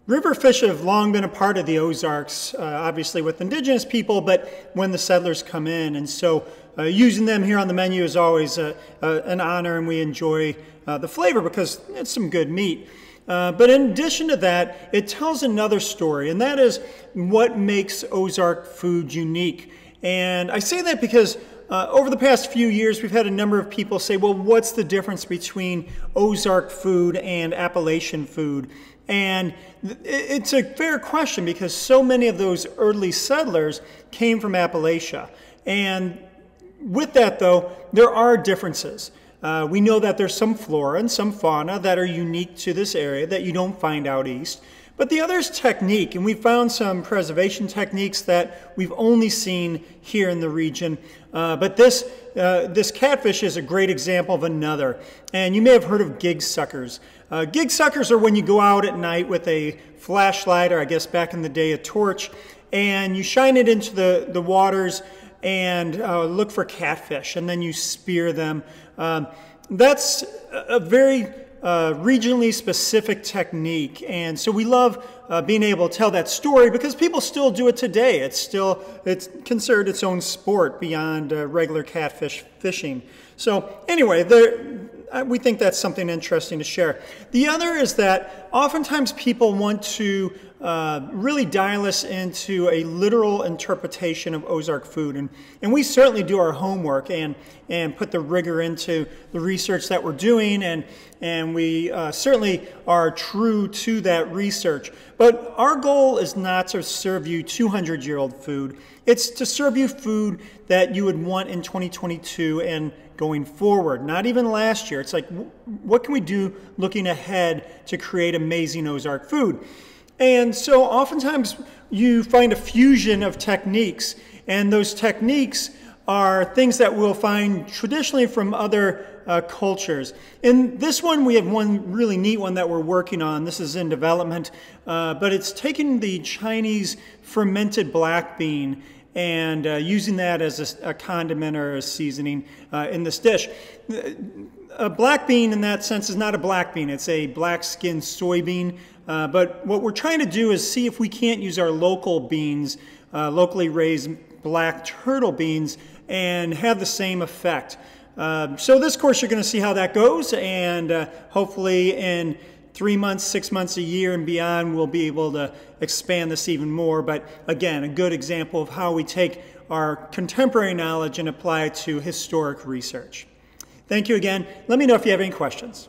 River fish have long been a part of the Ozarks, obviously with indigenous people, but when the settlers come in. And so using them here on the menu is always an honor, and we enjoy the flavor because it's some good meat. But in addition to that, it tells another story, and that is what makes Ozark food unique. And I say that because over the past few years, we've had a number of people say, well, what's the difference between Ozark food and Appalachian food? And it's a fair question because so many of those early settlers came from Appalachia. And with that, though, there are differences. We know that there's some flora and some fauna that are unique to this area that you don't find out east. But the other is technique, and we found some preservation techniques that we've only seen here in the region. But this catfish is a great example of another. And you may have heard of gig suckers. Gig suckers are when you go out at night with a flashlight, or I guess back in the day a torch, and you shine it into the waters and look for catfish, and then you spear them. That's a very regionally specific technique, and so we love being able to tell that story because people still do it today. It's considered its own sport beyond regular catfish fishing. So anyway, we think that's something interesting to share. The other is that oftentimes people want to really dial us into a literal interpretation of Ozark food, and we certainly do our homework and put the rigor into the research that we're doing, and we certainly are true to that research. But our goal is not to serve you 200-year-old food. It's to serve you food that you would want in 2022 and going forward, not even last year. It's like, what can we do looking ahead to create amazing Ozark food? And so oftentimes you find a fusion of techniques, and those techniques are things that we'll find traditionally from other cultures. In this one, we have one really neat one that we're working on. This is in development, but it's taking the Chinese fermented black bean and using that as a condiment or a seasoning in this dish. A black bean in that sense is not a black bean, it's a black-skinned soybean. But what we're trying to do is see if we can't use our local beans, locally raised black turtle beans, and have the same effect. So this course you're going to see how that goes, and hopefully in 3 months, 6 months, a year, and beyond, we'll be able to expand this even more. But again, a good example of how we take our contemporary knowledge and apply it to historic research. Thank you again. Let me know if you have any questions.